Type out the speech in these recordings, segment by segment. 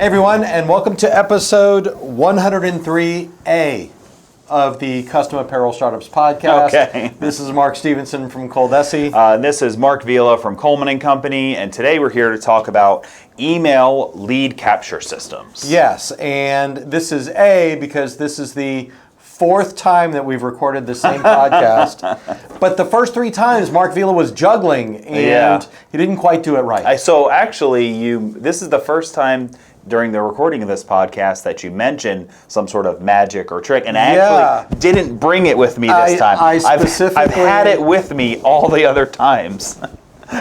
Hey everyone, and welcome to episode 103A of the Custom Apparel Startups podcast. Okay. This is Mark Stevenson from ColDesi. This is Mark Vila from Coleman & Company, and today we're here to talk about email lead capture systems. Yes, and this is A because this is the fourth time that we've recorded the same podcast. But the first three times, Mark Vila was juggling, and he didn't quite do it right. So actually, this is the first time during the recording of this podcast that you mentioned some sort of magic or trick, and I actually didn't bring it with me this time. I've had it with me all the other times.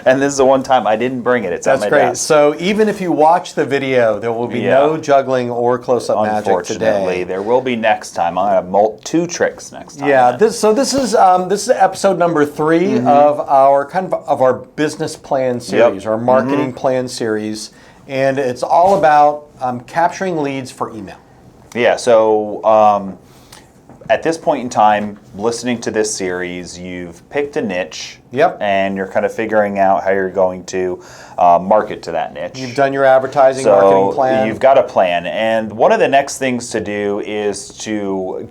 And this is the one time I didn't bring it. It's at my desk. So even if you watch the video, there will be no juggling or close-up magic today. Unfortunately, there will be next time. I'll have two tricks next time. Yeah. This is episode number 3 of our business plan series, our marketing plan series, and it's all about capturing leads for email. Yeah. So. At this point in time, listening to this series, you've picked a niche, and you're kind of figuring out how you're going to market to that niche. You've done your advertising marketing plan. You've got a plan, and one of the next things to do is to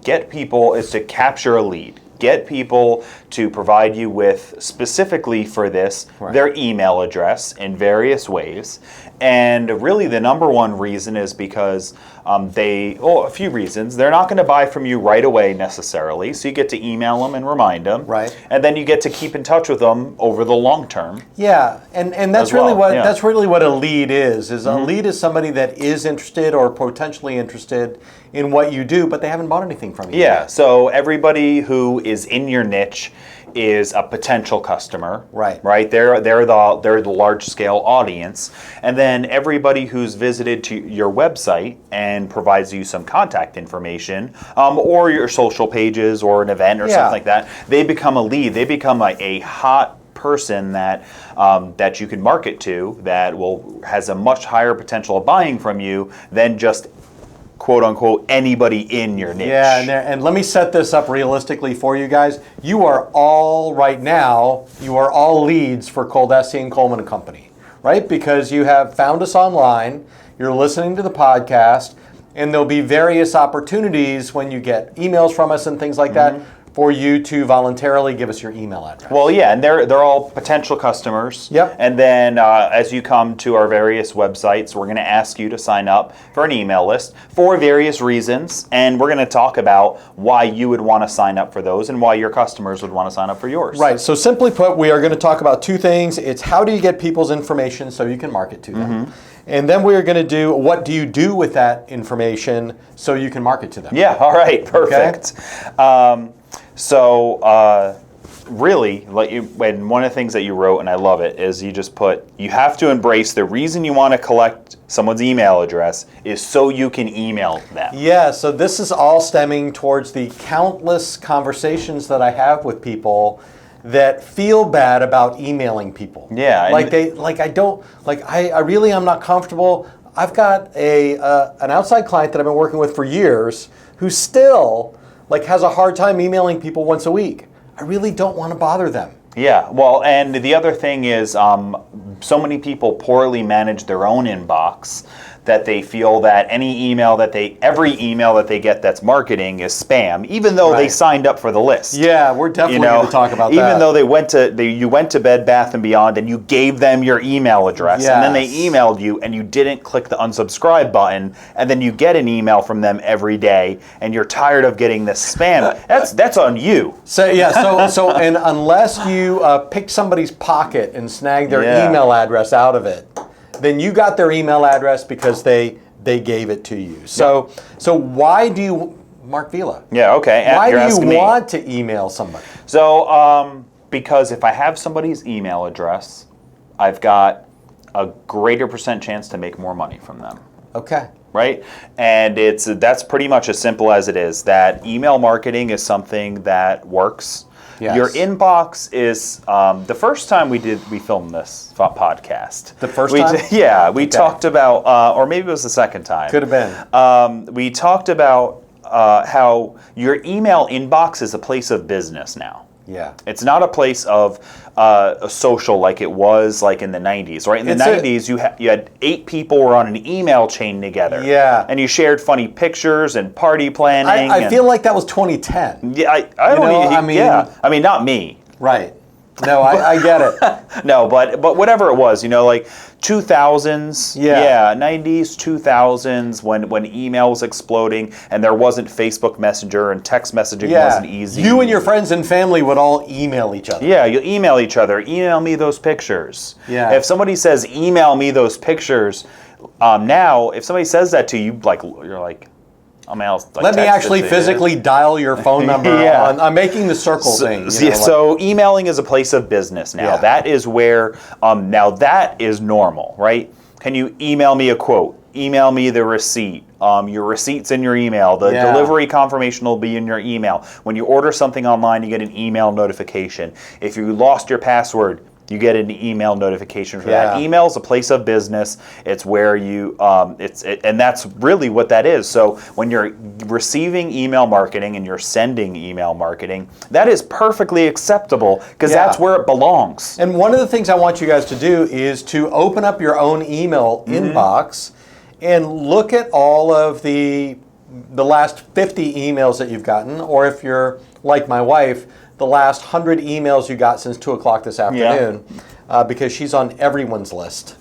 capture a lead. Get people to provide you with, specifically for this, their email address in various ways. And really the number one reason is because a few reasons. They're not going to buy from you right away necessarily, so you get to email them and remind them. Right. And then you get to keep in touch with them over the long term. Yeah, and that's really what a lead is. A lead is somebody that is interested or potentially interested in what you do, but they haven't bought anything from you. Yeah, so everybody who is in your niche is a potential customer. Right. They're the large scale audience, and then everybody who's visited to your website and provides you some contact information, or your social pages or an event or something like that, they become a lead. They become a hot person that you can market to that has a much higher potential of buying from you than just quote unquote anybody in your niche. Yeah, and let me set this up realistically for you guys. You are all leads for ColDesi and Coleman & Company, right? Because you have found us online, you're listening to the podcast, and there'll be various opportunities when you get emails from us and things like that for you to voluntarily give us your email address. Well, yeah, and they're all potential customers. Yep. And then as you come to our various websites, we're going to ask you to sign up for an email list for various reasons, and we're going to talk about why you would want to sign up for those and why your customers would want to sign up for yours. Right. So simply put, we are going to talk about two things. It's how do you get people's information so you can market to them. And then we're going to do what do you do with that information so you can market to them. Yeah, all right, perfect. Okay. Really, when one of the things that you wrote, and I love it, is you just put, you have to embrace the reason you want to collect someone's email address is so you can email them. Yeah, so this is all stemming towards the countless conversations that I have with people that feel bad about emailing people. Yeah. I really am not comfortable. I've got an outside client that I've been working with for years who still has a hard time emailing people once a week. I really don't want to bother them. Yeah, well, and the other thing is so many people poorly manage their own inbox that they feel that every email that they get that's marketing is spam, even though they signed up for the list. Yeah, we're definitely going to talk about that. Even though you went to Bed Bath & Beyond and you gave them your email address, and then they emailed you and you didn't click the unsubscribe button, and then you get an email from them every day and you're tired of getting this spam. That's on you. So and unless you pick somebody's pocket and snag their email address out of it, then you got their email address because they gave it to you. So why do you, Mark Vila? Yeah, okay. Why do you want to email somebody? So because if I have somebody's email address, I've got a greater % chance to make more money from them. Okay. Right? And that's pretty much as simple as it is. That email marketing is something that works. Yes. Your inbox is the first time we filmed this podcast. The first time? We talked about, or maybe it was the second time. Could have been. We talked about how your email inbox is a place of business now. Yeah. It's not a place of a social like it was like in the 90s, right? In the 90s, you had 8 people were on an email chain together. Yeah. And you shared funny pictures and party planning. I feel like that was 2010. Yeah, I don't mean, yeah. I mean, not me. Right. No, I get it. No, but whatever it was, like 2000s, 90s, 2000s, when email was exploding and there wasn't Facebook Messenger and text messaging wasn't easy. You and your friends and family would all email each other. Yeah, you email each other. Email me those pictures. Yeah. If somebody says email me those pictures, now if somebody says that to you, you're like, let me actually physically dial your phone number. I'm making the circle thing. So emailing is a place of business now. Yeah. That is where, now that is normal, right? Can you email me a quote? Email me the receipt. Your receipt's in your email. The delivery confirmation will be in your email. When you order something online, you get an email notification. If you lost your password, you get an email notification for that. Email is a place of business. It's where you, and that's really what that is. So when you're receiving email marketing and you're sending email marketing, that is perfectly acceptable because that's where it belongs. And one of the things I want you guys to do is to open up your own email inbox and look at all of the last 50 emails that you've gotten, or if you're like my wife, the last 100 emails you got since 2 o'clock this afternoon, because she's on everyone's list.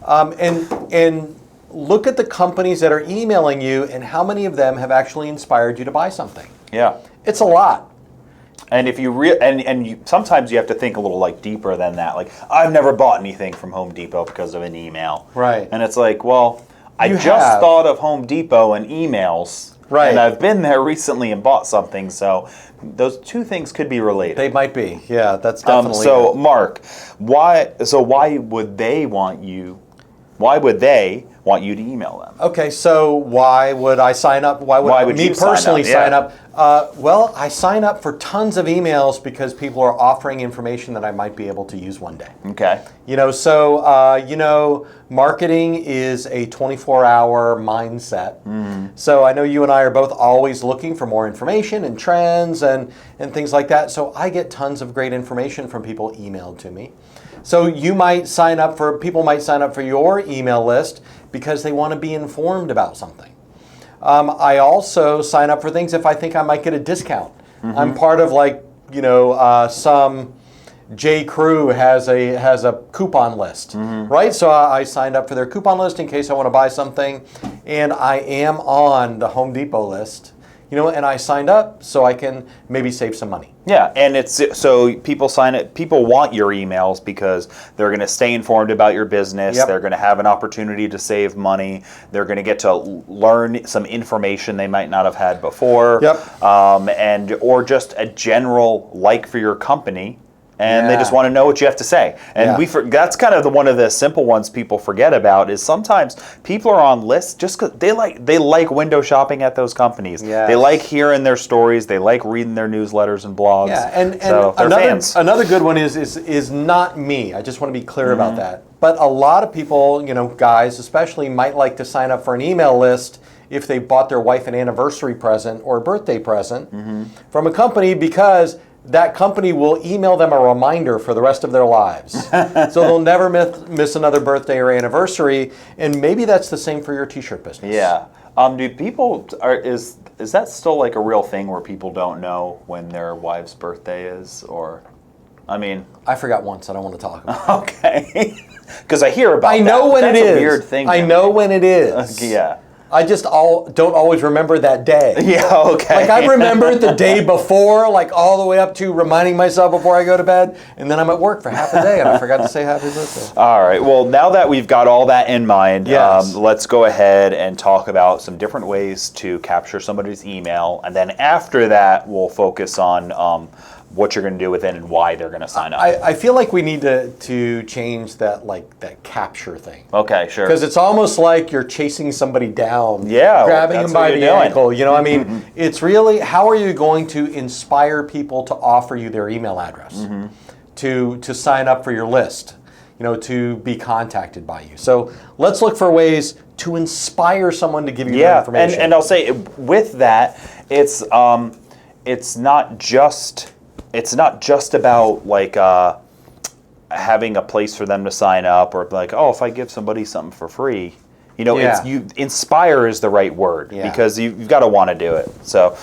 And look at the companies that are emailing you and how many of them have actually inspired you to buy something. Yeah. It's a lot. And if you sometimes you have to think a little deeper than that. Like, I've never bought anything from Home Depot because of an email. Right. And it's like, well, I just thought of Home Depot and emails. Right. And I've been there recently and bought something, so those two things could be related. They might be. Yeah, that's definitely so it. Mark, why would they want you to email them? Okay, so why would I sign up? Why would me personally sign up? Well, I sign up for tons of emails because people are offering information that I might be able to use one day. Okay. Marketing is a 24-hour mindset. So I know you and I are both always looking for more information and trends and things like that. So I get tons of great information from people emailed to me. So people might sign up for your email list because they want to be informed about something. I also sign up for things if I think I might get a discount. I'm part of some J. Crew has a coupon list, right? So I signed up for their coupon list in case I want to buy something, and I am on the Home Depot list, and I signed up so I can maybe save some money. Yeah, and it's so people sign it. People want your emails because they're going to stay informed about your business. They're going to have an opportunity to save money. They're going to get to learn some information they might not have had before. Or just a general like for your company. And they just want to know what you have to say. And that's kind of one of the simple ones people forget about is sometimes people are on lists just because they like window shopping at those companies. They like hearing their stories. They like reading their newsletters and blogs. Yeah, and so they're fans. Another good one is not me. I just want to be clear about that. But a lot of people, guys especially, might like to sign up for an email list if they bought their wife an anniversary present or a birthday present from a company because that company will email them a reminder for the rest of their lives. So they'll never miss another birthday or anniversary, and maybe that's the same for your t-shirt business. Yeah. Do people, is that still a real thing where people don't know when their wife's birthday is? Or, I forgot once, I don't want to talk about it. Okay. Because I hear about I know when it is. That's a weird thing. I know when it is. Yeah. I just don't always remember that day. Yeah, okay. I remember the day before, all the way up to reminding myself before I go to bed, and then I'm at work for half a day, and I forgot to say happy birthday. All right. Well, now that we've got all that in mind, let's go ahead and talk about some different ways to capture somebody's email, and then after that, we'll focus on what you're going to do with it and why they're going to sign up. I feel like we need to change that capture thing. Okay, sure. Because it's almost like you're chasing somebody down, grabbing them by the ankle. It's really, how are you going to inspire people to offer you their email address, to sign up for your list, to be contacted by you. So let's look for ways to inspire someone to give you their information. And I'll say with that, it's not just it's not just about like having a place for them to sign up, or like, oh, if I give somebody something for free, inspire is the right word, because you've got to want to do it. So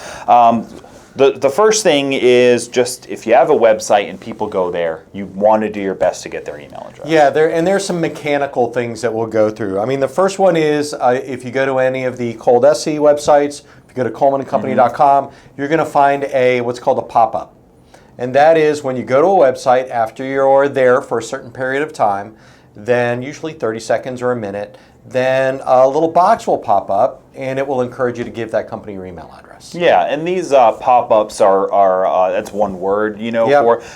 the first thing is, just if you have a website and people go there, you want to do your best to get their email address. Yeah, there's some mechanical things that we'll go through. I mean, the first one is if you go to any of the ColDesi websites, if you go to colemanandcompany.com, you're going to find what's called a pop-up. And that is when you go to a website, after you're there for a certain period of time, then usually 30 seconds or a minute, then a little box will pop up and it will encourage you to give that company your email address. Yeah, and these pop-ups are that's one word,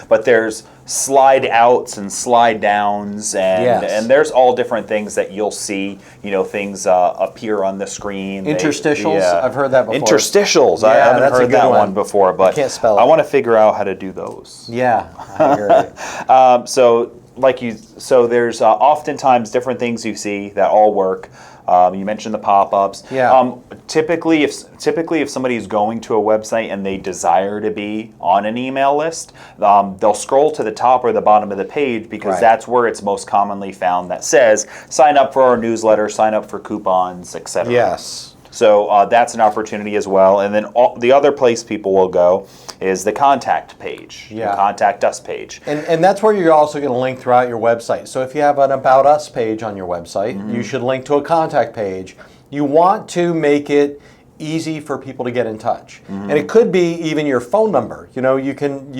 but there's slide outs and slide downs, and there's all different things that you'll see, things appear on the screen. Interstitials, I've heard that before. Interstitials, I haven't heard that one before, but I can't spell it. I want to figure out how to do those. Yeah, I agree. So there's oftentimes different things you see that all work. You mentioned the pop-ups. Yeah. Typically, if somebody's going to a website and they desire to be on an email list, they'll scroll to the top or the bottom of the page, because that's where it's most commonly found that says, sign up for our newsletter, sign up for coupons, etc. Yes. So that's an opportunity as well. And then the other place people will go is the contact page, the contact us page. And that's where you're also going to link throughout your website. So if you have an About Us page on your website, you should link to a contact page. You want to make it easy for people to get in touch. And it could be even your phone number. You can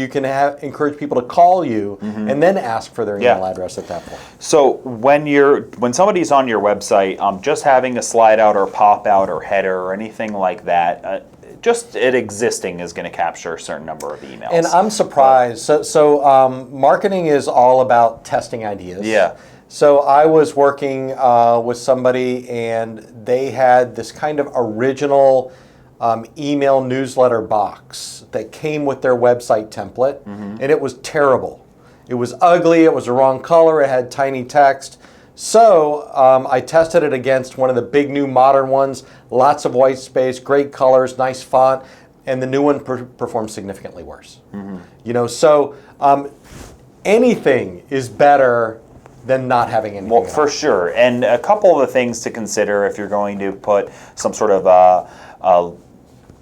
encourage people to call you and then ask for their email address at that point. So when somebody's on your website, just having a slide out or pop out or header or anything like that, just it existing is going to capture a certain number of emails. And I'm surprised. So marketing is all about testing ideas. Yeah. So I was working with somebody, and they had this kind of original email newsletter box that came with their website template, and it was terrible. It was ugly, it was the wrong color, it had tiny text. So I tested it against one of the big new modern ones, lots of white space, great colors, nice font, and the new one performed significantly worse. So anything is better than not having anything. Well, for sure. And a couple of the things to consider if you're going to put some sort of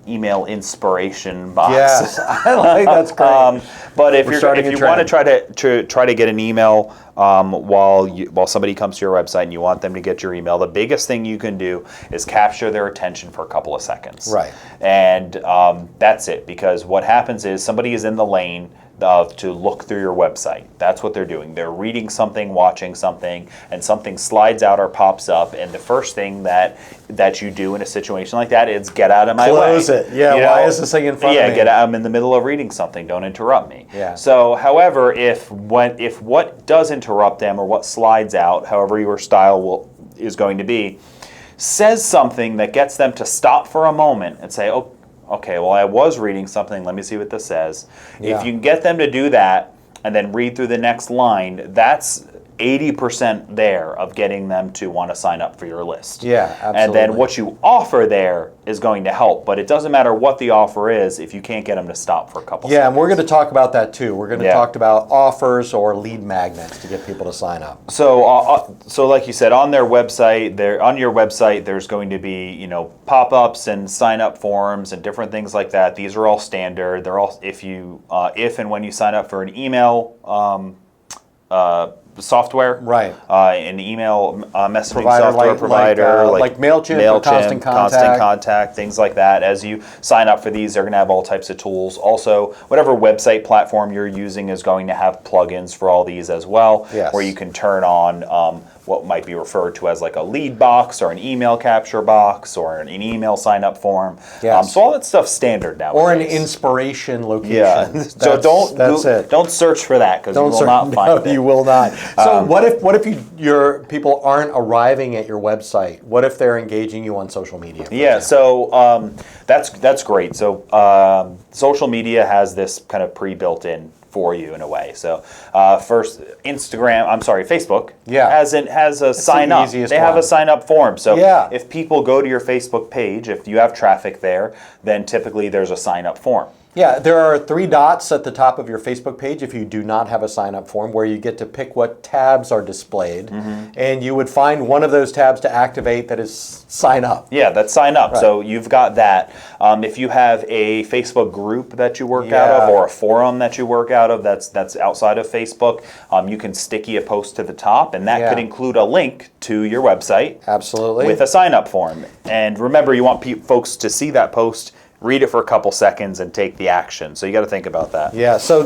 email inspiration box. Yes, I like that's great. But if you want to try to get an email while somebody comes to your website and you want them to get your email, the biggest thing you can do is capture their attention for a couple of seconds. Right. And that's it, because what happens is somebody is in the lane to look through your website. That's what they're doing. They're reading something, watching something, and something slides out or pops up, and the first thing that you do in a situation like that is get out of my way. Close it. Yeah, why is this thing in front of me? Yeah, get out. I'm in the middle of reading something. Don't interrupt me. Yeah. So, however, if what does interrupt them or what slides out, however your style is going to be, says something that gets them to stop for a moment and say, oh, okay, well, I was reading something. Let me see what this says. Yeah. If you can get them to do that and then read through the next line, that's 80% there of getting them to want to sign up for your list. Yeah, absolutely. And then what you offer there is going to help, but it doesn't matter what the offer is if you can't get them to stop for a couple seconds. And we're going to talk about that too. We're going to talk about offers or lead magnets to get people to sign up. So, so like you said, on your website, there's going to be pop-ups and sign-up forms and different things like that. These are all standard. They're all if and when you sign up for an email software, right? An email messaging software provider, like MailChimp or Constant Contact, things like that. As you sign up for these, they're going to have all types of tools. Also, whatever website platform you're using is going to have plugins for all these as well, where you can turn on what might be referred to as like a lead box or an email capture box or an email sign-up form. Yes. So all that stuff's standard now. Or an inspiration location. Yeah. So don't search for that, because you will not find it. You will not. So what if your people aren't arriving at your website? What if they're engaging you on social media? Yeah. So that's great. So social media has this kind of pre-built in for you in a way. So first, Facebook has a sign up. They have a sign up form. So if people go to your Facebook page, if you have traffic there, then typically there's a sign up form. Yeah, there are 3 dots at the top of your Facebook page if you do not have a sign-up form, where you get to pick what tabs are displayed, and you would find one of those tabs to activate that is sign up. Yeah, that's sign up. Right. So you've got that. If you have a Facebook group that you work out of, or a forum that you work out of that's outside of Facebook, you can sticky a post to the top, and that could include a link to your website. Absolutely. With a sign-up form. And remember, you want folks to see that post, read it for a couple seconds, and take the action. So you got to think about that. Yeah. So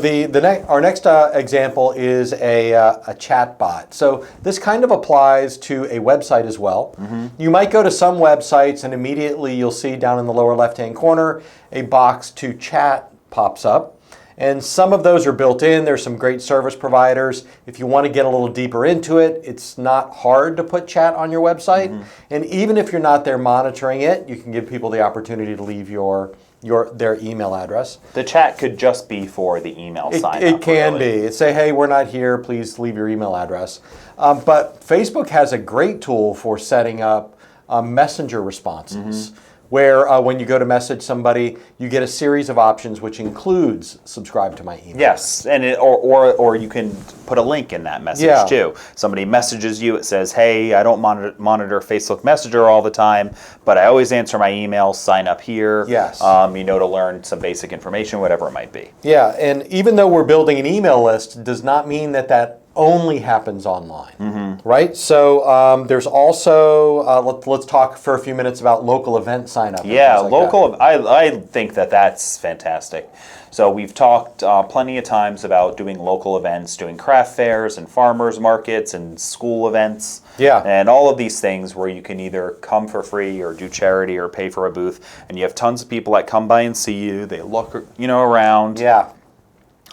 our next example is a chat bot. So this kind of applies to a website as well. You might go to some websites and immediately you'll see down in the lower left-hand corner a box to chat pops up. And some of those are built in. There's some great service providers. If you want to get a little deeper into it, it's not hard to put chat on your website. And even if you're not there monitoring it, you can give people the opportunity to leave their email address. The chat could just be for the email sign-up. It can really. be. It say, hey, we're not here. Please leave your email address. But Facebook has a great tool for setting up messenger responses. Where when you go to message somebody, you get a series of options, which includes subscribe to my email. Yes, and or you can put a link in that message too. Somebody messages you, it says, hey, I don't monitor Facebook Messenger all the time, but I always answer my emails, sign up here. Yes. To learn some basic information, whatever it might be. Yeah, and even though we're building an email list, does not mean that only happens online, right? So there's also, let's talk for a few minutes about local event sign up. Yeah, I think that's fantastic. So we've talked plenty of times about doing local events, doing craft fairs and farmers markets and school events. Yeah. And all of these things where you can either come for free or do charity or pay for a booth. And you have tons of people that come by and see you. They look, around. Yeah.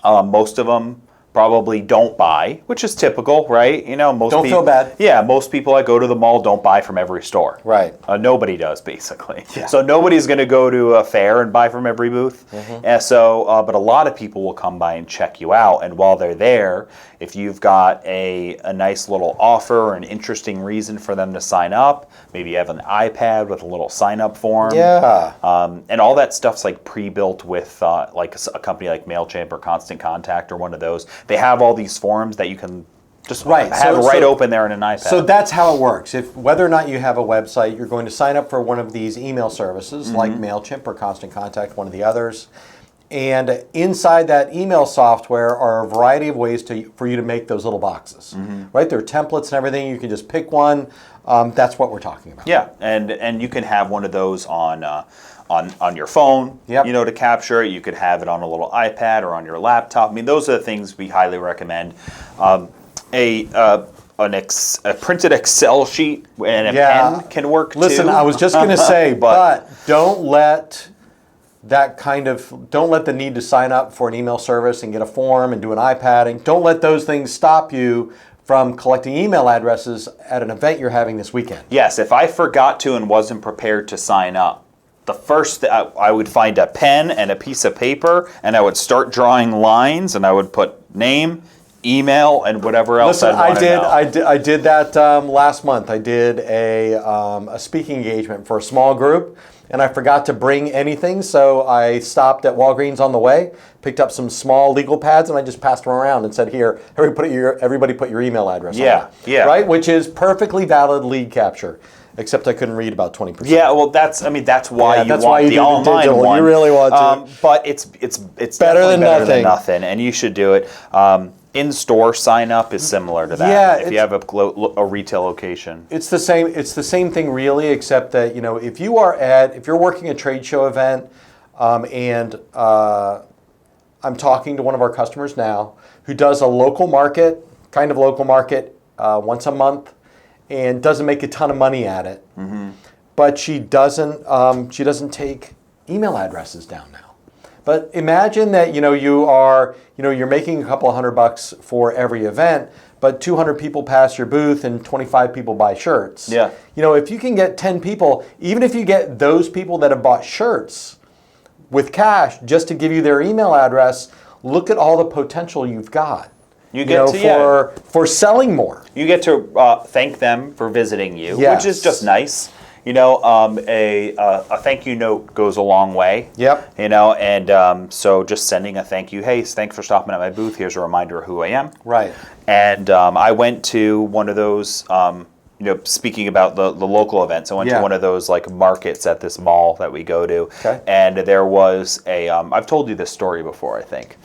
Most of them probably don't buy, which is typical, right? Most don't feel bad. Yeah, most people that go to the mall don't buy from every store. Right. Nobody does, basically. Yeah. So nobody's going to go to a fair and buy from every booth. And so, but a lot of people will come by and check you out. And while they're there, if you've got a nice little offer or an interesting reason for them to sign up, maybe you have an iPad with a little sign-up form. Yeah. And all that stuff's like pre-built with like a company like MailChimp or Constant Contact or one of those. They have all these forms that you can just have open there in an iPad. So that's how it works. Whether or not you have a website, you're going to sign up for one of these email services like MailChimp or Constant Contact, one of the others. And inside that email software are a variety of ways for you to make those little boxes. Right? There are templates and everything. You can just pick one. That's what we're talking about. Yeah, and you can have one of those on your phone, to capture it. You could have it on a little iPad or on your laptop. I mean, those are the things we highly recommend. A printed Excel sheet and a pen can work too. Listen, I was just going to say, but don't let the need to sign up for an email service and get a form and do an iPadding. Don't let those things stop you from collecting email addresses at an event you're having this weekend. Yes, if I forgot to and wasn't prepared to sign up, the first I would find a pen and a piece of paper, and I would start drawing lines, and I would put name, email, and whatever else Listen, I'd want to know. I did that last month. I did a speaking engagement for a small group, and I forgot to bring anything, so I stopped at Walgreens on the way, picked up some small legal pads, and I just passed them around and said, "Here, everybody put your email address on it." Right, which is perfectly valid lead capture. Except I couldn't read about 20%. Yeah, well, that's why you want the online one. You really want to. But it's better than nothing, and you should do it. In-store sign up is similar to that. Yeah, if you have a retail location, it's the same. It's the same thing, really, except that if you're working a trade show event, and I'm talking to one of our customers now who does a local market once a month. And doesn't make a ton of money at it, but she doesn't take email addresses down now. But imagine that you're making a couple of $100 for every event, but 200 people pass your booth and 25 people buy shirts. Yeah. If you can get 10 people, even if you get those people that have bought shirts with cash just to give you their email address, look at all the potential you've got. You get for selling more. You get to thank them for visiting you, which is just nice. a thank you note goes a long way. Yep. And so just sending a thank you. Hey, thanks for stopping at my booth. Here's a reminder of who I am. Right. And I went to one of those. Speaking about the local events, I went to one of those like markets at this mall that we go to, and there was a. I've told you this story before, I think.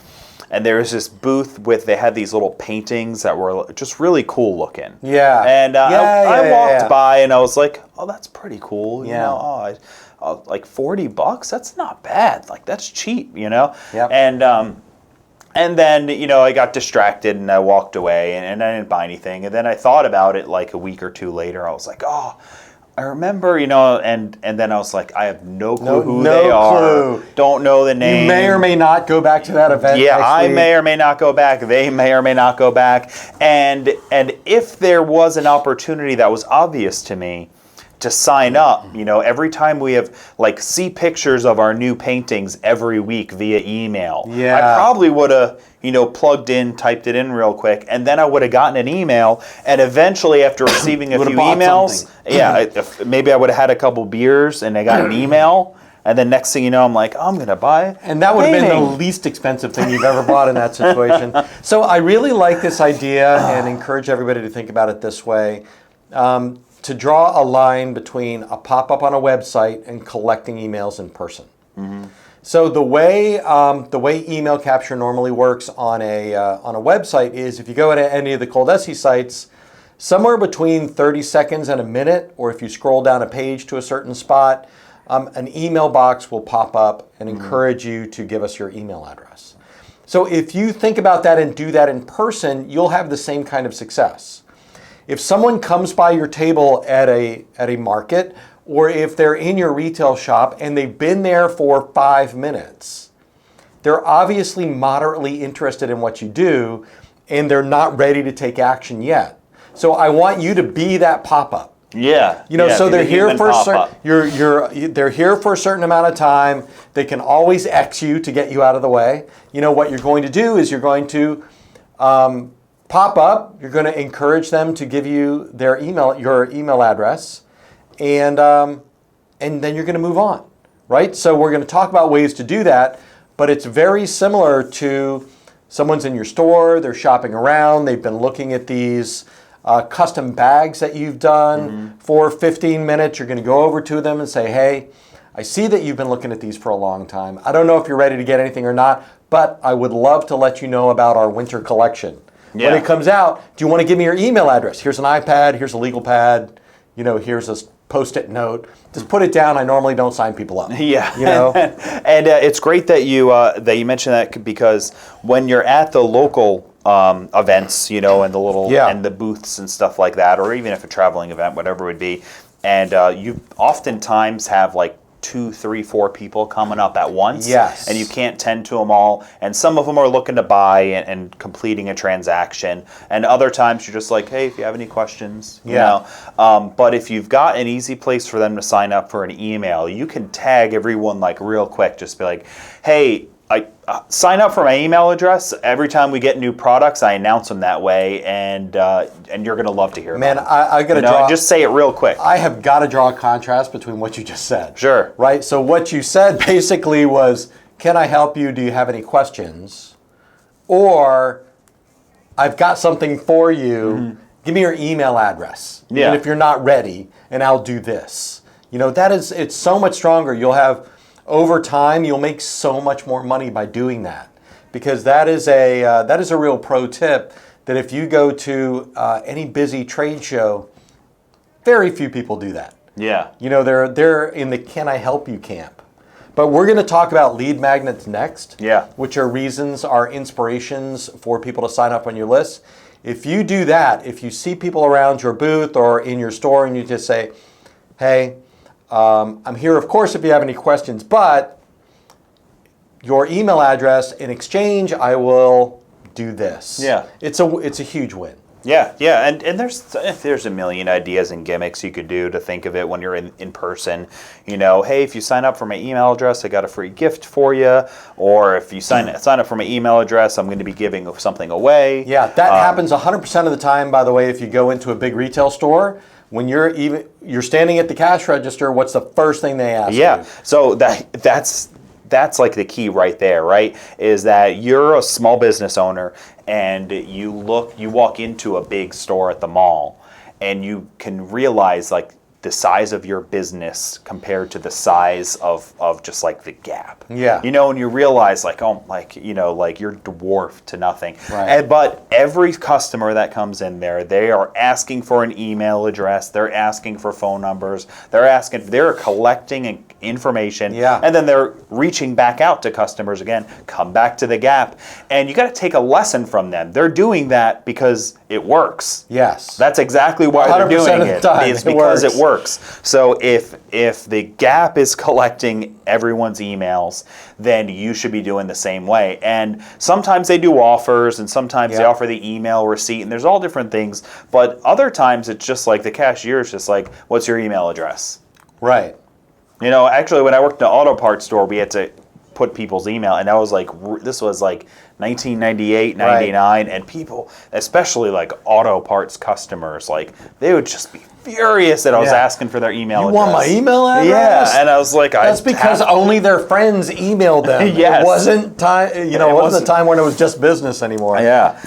And there was this booth they had these little paintings that were just really cool looking. Yeah. And I walked by and I was like, oh, that's pretty cool. You know, like $40, that's not bad. Like that's cheap, Yep. And then, I got distracted and I walked away and I didn't buy anything. And then I thought about it like a week or two later. I was like, oh, I remember, and then I was like, I have no clue who they are. Don't know the name. You may or may not go back to that event. Yeah, I may or may not go back. They may or may not go back. And if there was an opportunity that was obvious to me to sign up, every time we have see pictures of our new paintings every week via email. Yeah. I probably would have, plugged in, typed it in real quick, and then I would have gotten an email, and eventually after receiving a few emails, maybe I would have had a couple beers and I got an email. And then next thing you know, I'm like, I'm going to buy And that would have been the least expensive thing you've ever bought in that situation. So I really like this idea and encourage everybody to think about it this way. To draw a line between a pop-up on a website and collecting emails in person. Mm-hmm. So the way email capture normally works on a website is if you go to any of the ColDesi sites, somewhere between 30 seconds and a minute, or if you scroll down a page to a certain spot, an email box will pop up and encourage you to give us your email address. So if you think about that and do that in person, you'll have the same kind of success. If someone comes by your table at a market, or if they're in your retail shop and they've been there for 5 minutes, they're obviously moderately interested in what you do, and they're not ready to take action yet. So I want you to be that pop-up. Yeah. So they're here for they're here for a certain amount of time. They can always X you to get you out of the way. What you're going to do is you're going to pop up. You're going to encourage them to give you your email address, and then you're going to move on, right? So we're going to talk about ways to do that, but it's very similar to someone's in your store, they're shopping around, they've been looking at these custom bags that you've done for 15 minutes. You're going to go over to them and say, hey, I see that you've been looking at these for a long time. I don't know if you're ready to get anything or not, but I would love to let you know about our winter collection. Yeah. When it comes out, do you want to give me your email address? Here's an iPad, here's a legal pad, here's a Post-it note. Just put it down. I normally don't sign people up. Yeah. And it's great that you mentioned that, because when you're at the local events, and the little and the booths and stuff like that, or even if a traveling event, whatever it would be, and you oftentimes have 2, 3, 4 people coming up at once. Yes. And you can't tend to them all. And some of them are looking to buy and completing a transaction. And other times you're just like, hey, if you have any questions, but if you've got an easy place for them to sign up for an email, you can tag everyone real quick. Just be like, hey, sign up for my email address. Every time we get new products, I announce them that way, and you're going to love to hear about them. I got to just say it real quick. I have got to draw a contrast between what you just said. Sure. Right? So what you said basically was, can I help you? Do you have any questions? Or, I've got something for you. Mm-hmm. Give me your email address. Yeah. And if you're not ready, and I'll do this. It's so much stronger. You'll have... Over time, you'll make so much more money by doing that, because that is a real pro tip. That if you go to any busy trade show, very few people do that. Yeah. They're in the "Can I help you" camp. But we're going to talk about lead magnets next. Yeah. Which are inspirations for people to sign up on your list. If you do that, if you see people around your booth or in your store, and you just say, hey. I'm here, of course, if you have any questions, but your email address, in exchange, I will do this. Yeah. It's a huge win. Yeah, and there's a million ideas and gimmicks you could do to think of it when you're in person. Hey, if you sign up for my email address, I got a free gift for you. Or if you sign up for my email address, I'm going to be giving something away. Yeah, that happens 100% of the time, by the way, if you go into a big retail store. when you're standing at the cash register, what's the first thing they ask you? So that's like the key right there, right? Is that you're a small business owner and you walk into a big store at the mall and you can realize like the size of your business compared to the size of just like the Gap. Yeah. And you realize like, like you're dwarfed to nothing. Right. But every customer that comes in there, they are asking for an email address, they're asking for phone numbers, they're collecting information, and then they're reaching back out to customers again, come back to the Gap. And you got to take a lesson from them. They're doing that because it works. Yes. That's exactly why they're doing it. It's because it works. So if the Gap is collecting everyone's emails, then you should be doing the same way. And sometimes they do offers, and sometimes they offer the email receipt, and there's all different things. But other times it's just like the cashier is just like, what's your email address? Right. Actually, when I worked in an auto parts store, we had to put people's email, and this was like 1998, 99, and people, especially like auto parts customers, like they would just be furious that I was asking for their email address. You want my email address? Yeah, and I was like, that's because only their friends emailed them. Yes. It wasn't time. It wasn't a time when it was just business anymore. Yeah.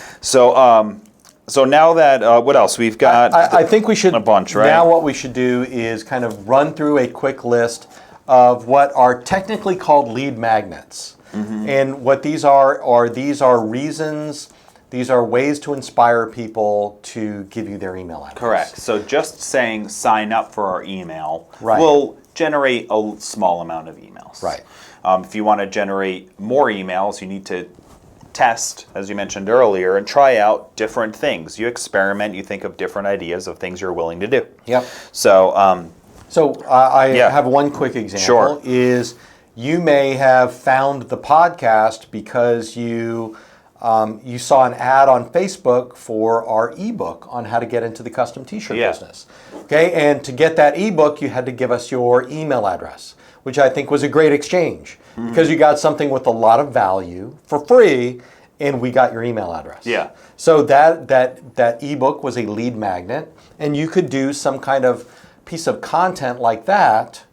So now that what else we've got? I think we should a bunch, right? Now what we should do is kind of run through a quick list of what are technically called lead magnets. Mm-hmm. And what these are reasons, these are ways to inspire people to give you their email address. Correct. So just saying sign up for our email will generate a small amount of emails. Right. If you want to generate more emails, you need to test, as you mentioned earlier, and try out different things. You experiment, you think of different ideas of things you're willing to do. Yep. So, I have one quick example. Sure. Is you may have found the podcast because you saw an ad on Facebook for our ebook on how to get into the custom t-shirt business. Okay, and to get that ebook, you had to give us your email address, which I think was a great exchange because you got something with a lot of value for free, and we got your email address. Yeah. So that ebook was a lead magnet, and you could do some kind of piece of content like that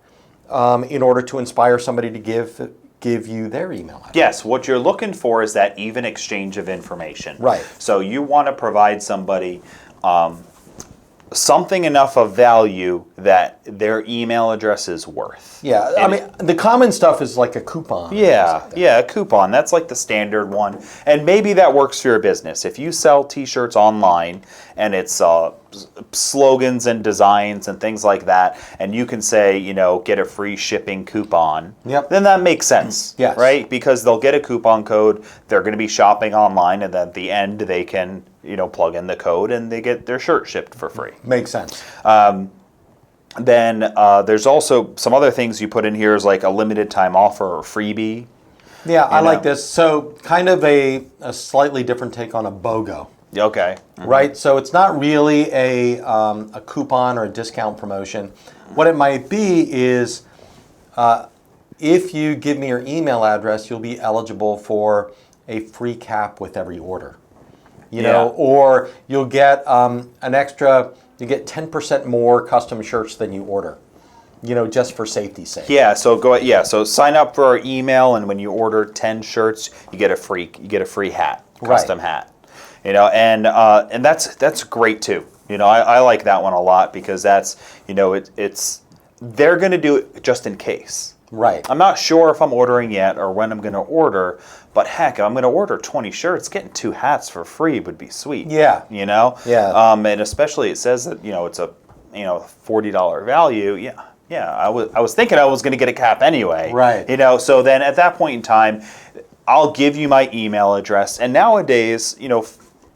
in order to inspire somebody to give you their email address. Yes, what you're looking for is that even exchange of information. Right. So you want to provide somebody something enough of value that their email address is worth. Yeah, I mean, the common stuff is like a coupon. Yeah, a coupon. That's like the standard one. And maybe that works for your business. If you sell t-shirts online and it's slogans and designs and things like that, and you can say, get a free shipping coupon, then that makes sense, yes. Right? Because they'll get a coupon code, they're going to be shopping online, and at the end they can, plug in the code and they get their shirt shipped for free. Makes sense. Then there's also some other things you put in here is like a limited time offer or freebie. Yeah, I like this. So kind of a slightly different take on a BOGO. Okay. Mm-hmm. Right? So it's not really a coupon or a discount promotion. What it might be is if you give me your email address, you'll be eligible for a free cap with every order. Or you'll get an extra, you get 10% more custom shirts than you order. Just for safety's sake. Yeah, so sign up for our email, and when you order 10 shirts, you get a free hat, custom hat. And that's great too. I like that one a lot because that's, it's they're going to do it just in case. Right. I'm not sure if I'm ordering yet or when I'm going to order, but heck, if I'm going to order 20 shirts, getting 2 hats for free would be sweet. Yeah. Yeah. And especially it says that, it's a, $40 value. Yeah. I was thinking I was going to get a cap anyway. Right. So then at that point in time, I'll give you my email address. And nowadays,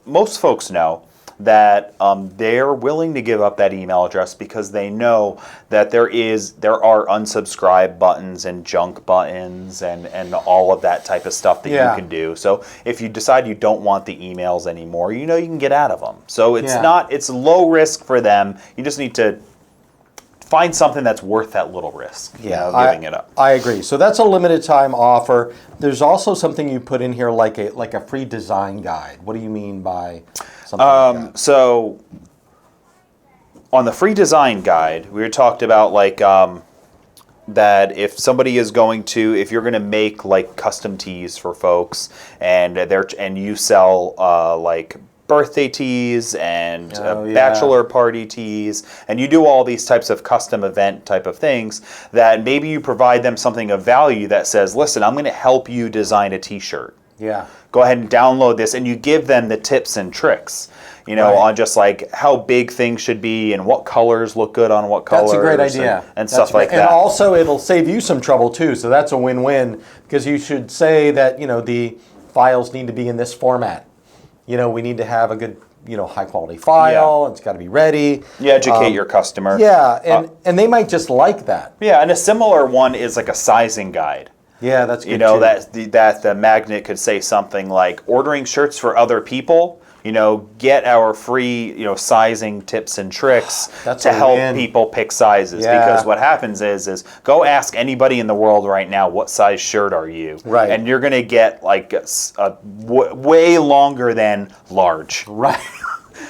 most folks know that they're willing to give up that email address because they know that there are unsubscribe buttons and junk buttons and all of that type of stuff that you can do. So if you decide you don't want the emails anymore, you can get out of them. So it's low risk for them. You just need to find something that's worth that little risk. Giving it up. I agree. So that's a limited time offer. There's also something you put in here like a free design guide. What do you mean by something like that? So on the free design guide, we talked about like that if somebody is going to, if you're going to make like custom tees for folks, and you sell like birthday tees and bachelor party tees, and you do all these types of custom event type of things, that maybe you provide them something of value that says, listen, I'm going to help you design a t-shirt. Yeah. Go ahead and download this, and you give them the tips and tricks, on just like how big things should be and what colors look good on what colors. That's a great idea. And stuff like that. And also it'll save you some trouble too, so that's a win-win, because you should say that, the files need to be in this format. We need to have a good, high quality file. It's got to be ready. You educate your customer. Yeah, and they might just like that. Yeah, and a similar one is like a sizing guide. Yeah, that's good too. that the magnet could say something like, ordering shirts for other people, get our free, sizing tips and tricks to help people pick sizes. Yeah. Because what happens is go ask anybody in the world right now, what size shirt are you? Right. And you're going to get like way longer than large. Right.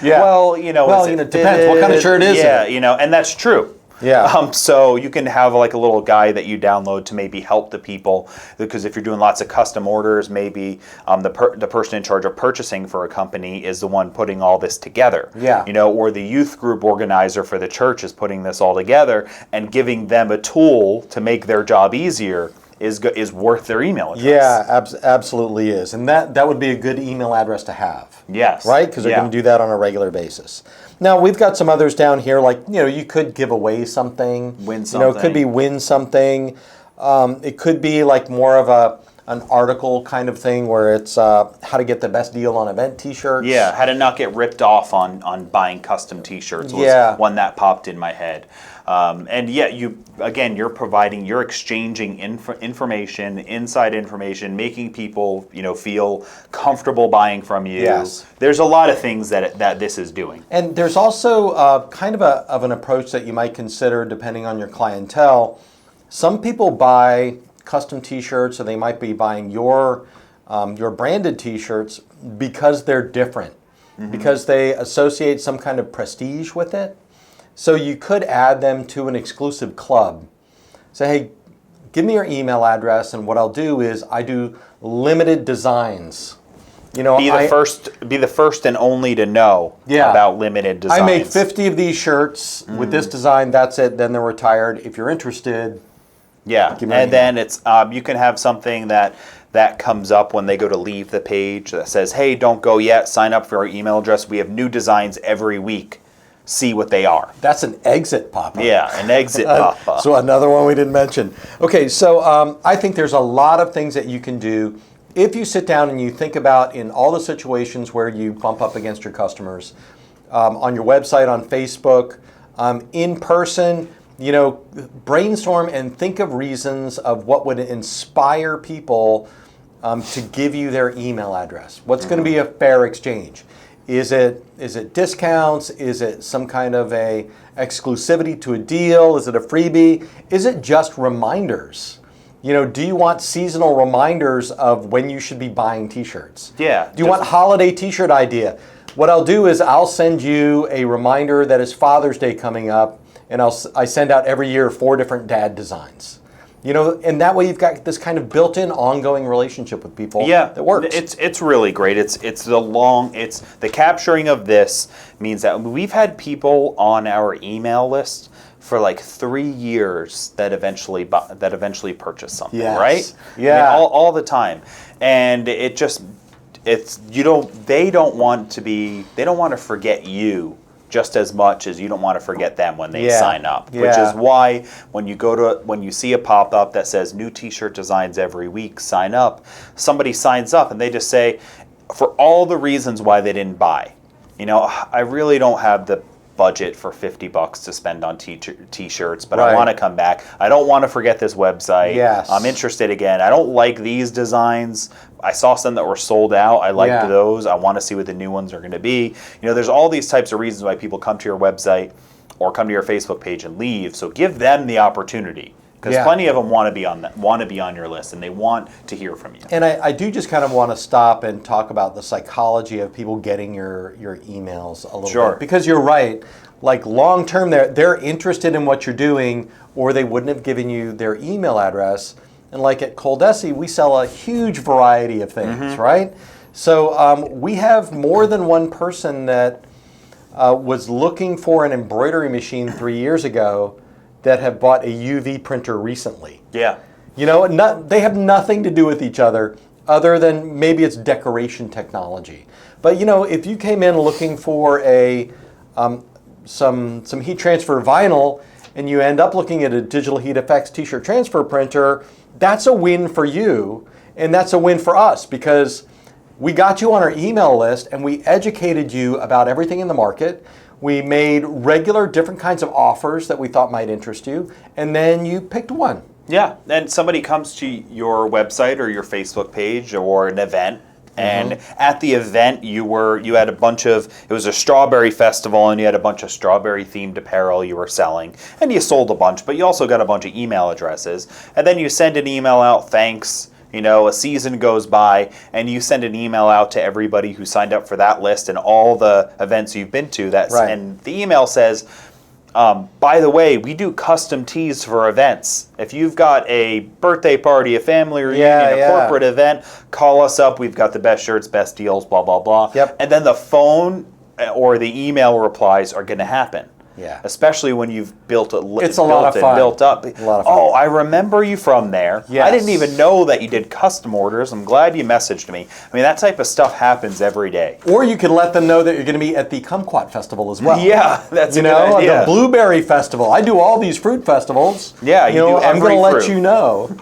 Yeah. Well, it depends. What kind of shirt is it? Yeah, and that's true. Yeah. So you can have like a little guide that you download to maybe help the people, because if you're doing lots of custom orders, maybe the person in charge of purchasing for a company is the one putting all this together. Yeah. Or the youth group organizer for the church is putting this all together, and giving them a tool to make their job easier is worth their email address. Yeah, absolutely is. And that would be a good email address to have. Yes. Right? Because they're going to do that on a regular basis. Now, we've got some others down here, like, you could give away something. Win something. It could be win something. It could be like more of an article kind of thing where it's how to get the best deal on event t-shirts. Yeah, how to not get ripped off on buying custom t-shirts was one that popped in my head. And yeah, you're exchanging information, inside information, making people, feel comfortable buying from you. Yes. There's a lot of things that this is doing. And there's also kind of an approach that you might consider depending on your clientele. Some people buy custom t-shirts, or they might be buying your branded t-shirts because they're different, because they associate some kind of prestige with it. So you could add them to an exclusive club. Say, hey, give me your email address, and what I'll do is I do limited designs. Be the first and only to know about limited designs. I make 50 of these shirts with this design. That's it. Then they're retired. If you're interested, and then it's you can have something that comes up when they go to leave the page that says, hey, don't go yet. Sign up for our email address. We have new designs every week. See what they are. That's an exit pop-up. Yeah, an exit pop-up. So another one we didn't mention. Okay, so I think there's a lot of things that you can do if you sit down and you think about in all the situations where you bump up against your customers, on your website, on Facebook, in person, brainstorm and think of reasons of what would inspire people to give you their email address. What's going to be a fair exchange? Is it discounts? Is it some kind of a exclusivity to a deal? Is it a freebie? Is it just reminders? Do you want seasonal reminders of when you should be buying t-shirts? Yeah. Do you want holiday t-shirt idea? What I'll do is I'll send you a reminder that is Father's Day coming up, and I send out every year 4 different dad designs. And that way you've got this kind of built-in ongoing relationship with people that works. It's really great. It's the capturing of this means that we've had people on our email list for like 3 years that eventually purchase something, right? Yeah. I mean, all the time. And they don't want to forget you just as much as you don't want to forget them when they sign up, which is why when you see a pop-up that says new t-shirt designs every week, sign up, somebody signs up and they just say, for all the reasons why they didn't buy, I really don't have the budget for $50 to spend on t-shirts, but I want to come back. I don't want to forget this website. Yes. I'm interested again. I don't like these designs. I saw some that were sold out. I liked those. I want to see what the new ones are going to be. There's all these types of reasons why people come to your website or come to your Facebook page and leave. So give them the opportunity Because plenty of them want to be on your list, and they want to hear from you. And I do just kind of want to stop and talk about the psychology of people getting your emails a little bit. Because you're right. Like long term, they're interested in what you're doing, or they wouldn't have given you their email address. And like at ColDesi, we sell a huge variety of things, right? So we have more than one person that was looking for an embroidery machine 3 years ago that have bought a UV printer recently. Yeah. You know, they have nothing to do with each other than maybe it's decoration technology. But you know, if you came in looking for a some heat transfer vinyl and you end up looking at a digital heat effects t-shirt transfer printer, that's a win for you, and that's a win for us because we got you on our email list and we educated you about everything in the market. We made regular different kinds of offers that we thought might interest you, and then you picked one. Yeah, and somebody comes to your website or your Facebook page or an event, and at the event you had a bunch of, it was a strawberry festival, and you had a bunch of strawberry themed apparel you were selling, and you sold a bunch, but you also got a bunch of email addresses, and then you send an email out, thanks. You know, a season goes by, and you send an email out to everybody who signed up for that list and all the events you've been to. And the email says, by the way, we do custom tees for events. If you've got a birthday party, a family reunion, a corporate event, call us up. We've got the best shirts, best deals, blah, blah, blah. Yep. And then the phone or the email replies are going to happen. Yeah. Especially when you've built up. It's a lot of fun. Built up. A lot of fun. Oh, I remember you from there. Yes. I didn't even know that you did custom orders. I'm glad you messaged me. I mean, that type of stuff happens every day. Or you could let them know that you're going to be at the Kumquat Festival as well. Yeah, that's a good idea. The Blueberry Festival. I do all these fruit festivals. Yeah, you do I'm every going to fruit. let you know.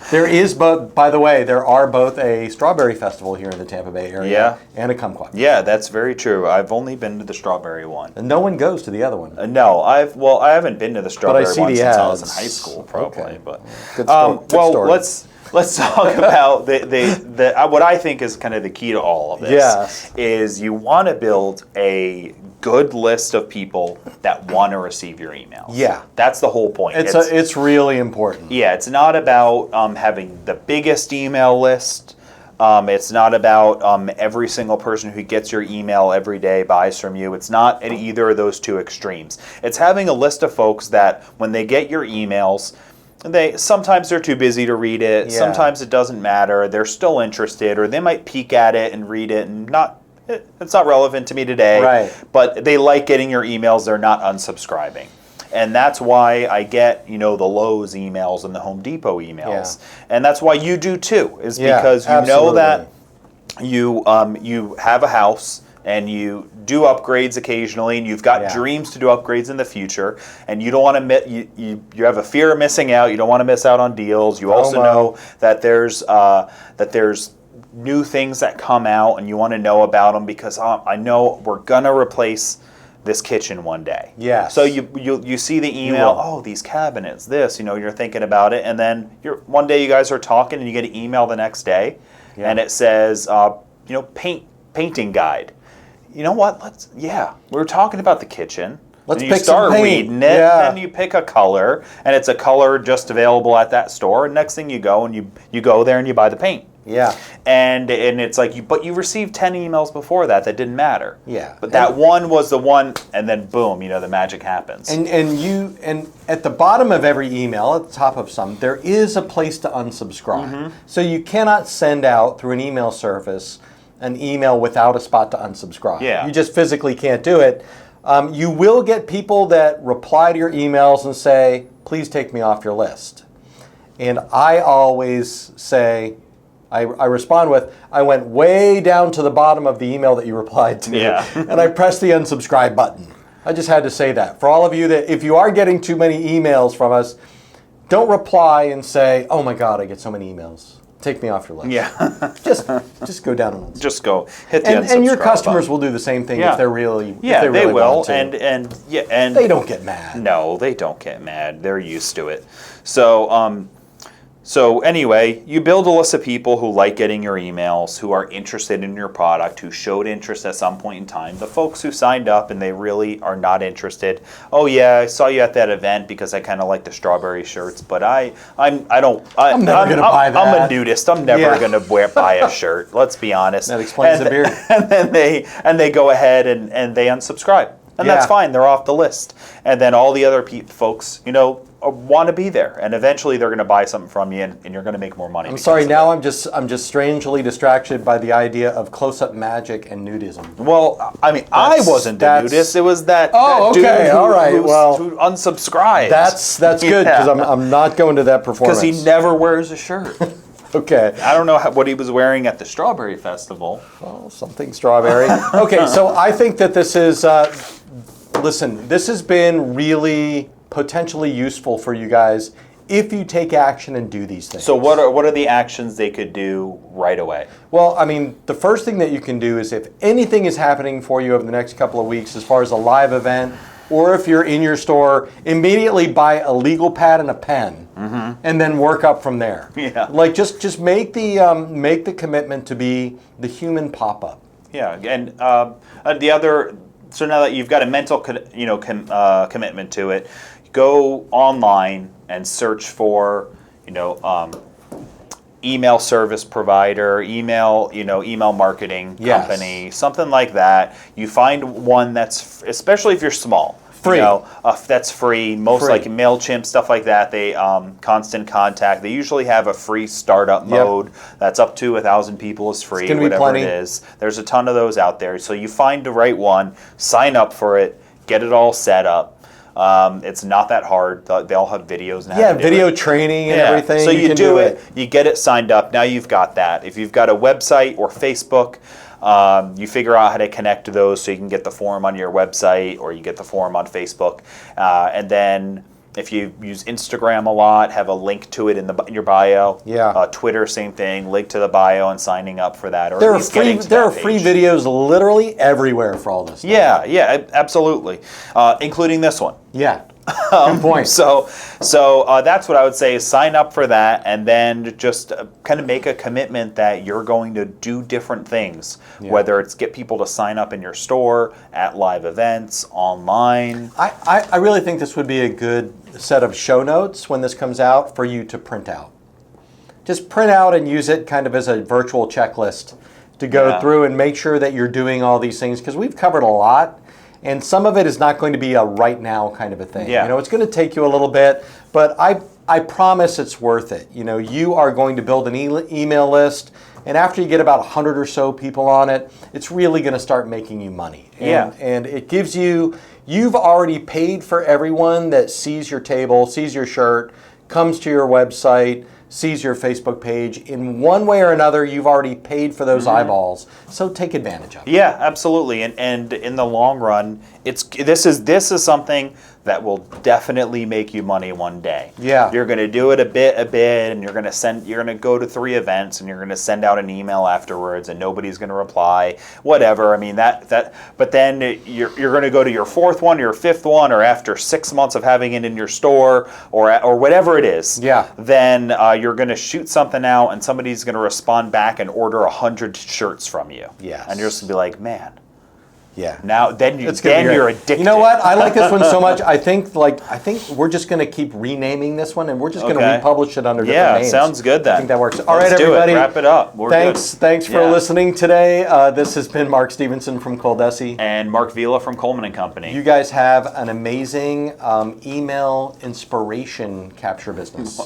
There is both, by the way, there are both a strawberry festival here in the Tampa Bay area and a kumquat. Yeah, that's very true. I've only been to the strawberry one. And no one goes to the other one. No, I haven't been to the strawberry one since I was in high school, probably. Okay. But Good story. let's talk about the what I think is kind of the key to all of this. Yes. Is you want to build a good list of people that want to receive your emails. Yeah. That's the whole point. It's really important. Yeah, it's not about having the biggest email list. It's not about every single person who gets your email every day buys from you. It's not at either of those two extremes. It's having a list of folks that when they get your emails, sometimes they're too busy to read it. Yeah. Sometimes it doesn't matter. They're still interested, or they might peek at it and read it and it's not relevant to me today. Right. But they like getting your emails. They're not unsubscribing. And that's why I get, the Lowe's emails and the Home Depot emails. Yeah. And that's why you do too, is because you know that you have a house and you do upgrades occasionally, and you've got dreams to do upgrades in the future, and you don't want to you have a fear of missing out. You don't want to miss out on deals. You also know that there's new things that come out, and you want to know about them because I know we're gonna replace this kitchen one day. Yeah. So you see the email, these cabinets, this, you're thinking about it, and then one day you guys are talking and you get an email the next day, and it says, painting guide. You know what? we were talking about the kitchen. Let's and pick some paint. Reading it, and you pick a color, and it's a color just available at that store, and next thing you go and you go there and you buy the paint. Yeah. And it's like but you received 10 emails before that didn't matter. Yeah. But that one was the one, and then boom, the magic happens. And at the bottom of every email, at the top of some, there is a place to unsubscribe. So you cannot send out through an email service an email without a spot to unsubscribe. Yeah. You just physically can't do it. You will get people that reply to your emails and say, please take me off your list. And I always say, I respond with, I went way down to the bottom of the email that you replied to, and I pressed the unsubscribe button. I just had to say that. For all of you that, if you are getting too many emails from us, don't reply and say, oh my God, I get so many emails. Take me off your list. Yeah. just go down and unsubscribe. Just go hit the unsubscribe and your customers button. will do the same thing if they're really they really will want to. and they don't get mad. No, they don't get mad. They're used to it. So So anyway, you build a list of people who like getting your emails, who are interested in your product, who showed interest at some point in time. The folks who signed up and they really are not interested. Oh yeah, I saw you at that event because I kind of like the strawberry shirts, but I'm never gonna buy that. I'm a nudist. I'm never gonna buy a shirt. Let's be honest. That explains the beard. And then they go ahead and they unsubscribe, and that's fine. They're off the list. And then all the other folks, want to be there, and eventually they're going to buy something from you, and you're going to make more money. I'm sorry. Now I'm just strangely distracted by the idea of close-up magic and nudism. Well, I mean, I wasn't the nudist. It was that. Oh, that okay, dude all right. who unsubscribed. That's good because I'm not going to that performance because he never wears a shirt. Okay. I don't know what he was wearing at the Strawberry Festival. Well, something strawberry. Okay, so I think that this is. Listen, this has been really potentially useful for you guys if you take action and do these things. So what are the actions they could do right away? Well, I mean, the first thing that you can do is if anything is happening for you over the next couple of weeks as far as a live event, or if you're in your store, immediately buy a legal pad and a pen, and then work up from there. Yeah. Like just make the commitment to be the human pop-up. Yeah, and the other. So now that you've got a mental, commitment to it, go online and search for, email service provider, email marketing company, something like that. You find one that's, especially if you're small, free. That's free. Most like MailChimp, stuff like that. They Constant Contact. They usually have a free startup mode that's up to 1,000 people is free. Whatever it is. There's a ton of those out there. So you find the right one, sign up for it, get it all set up. It's not that hard. They all have videos now. Video training and everything. So you do it, you get it signed up. Now you've got that. If you've got a website or Facebook, you figure out how to connect to those so you can get the form on your website or you get the form on Facebook. And then if you use Instagram a lot, have a link to it in your bio. Yeah. Twitter, same thing. Link to the bio and signing up for that. Or there are free videos literally everywhere for all this stuff. Yeah, absolutely. Including this one. Yeah. Good point. So that's what I would say is sign up for that and then just kind of make a commitment that you're going to do different things, whether it's get people to sign up in your store, at live events, online. I really think this would be a good set of show notes when this comes out for you to print out. Just print out and use it kind of as a virtual checklist to go through and make sure that you're doing all these things because we've covered a lot. And some of it is not going to be a right now kind of a thing. Yeah. It's going to take you a little bit, but I promise it's worth it. You are going to build an email list, and after you get about 100 or so people on it, it's really going to start making you money. And it gives you've already paid for everyone that sees your table, sees your shirt, comes to your website, sees your Facebook page. In one way or another, you've already paid for those eyeballs. So take advantage of it. Yeah, absolutely. And in the long run, this is something that will definitely make you money one day. Yeah. You're going to do it a bit, and you're going to go to 3 events, and you're going to send out an email afterwards, and nobody's going to reply. Whatever. I mean but then you're going to go to your 4th one, your 5th one, or after 6 months of having it in your store, or whatever it is. Yeah. Then you're going to shoot something out, and somebody's going to respond back and order 100 shirts from you. Yes. And you're just going to be like, man. Yeah. Now then you're addicted. You know what? I like this one so much. I think we're just going to keep renaming this one, and we're just going to republish it under different names. Yeah, sounds good then. I think that works. All right, everybody. Wrap it up. Thanks for listening today. This has been Mark Stevenson from ColDesi. And Mark Vila from Coleman & Company. You guys have an amazing email inspiration capture business.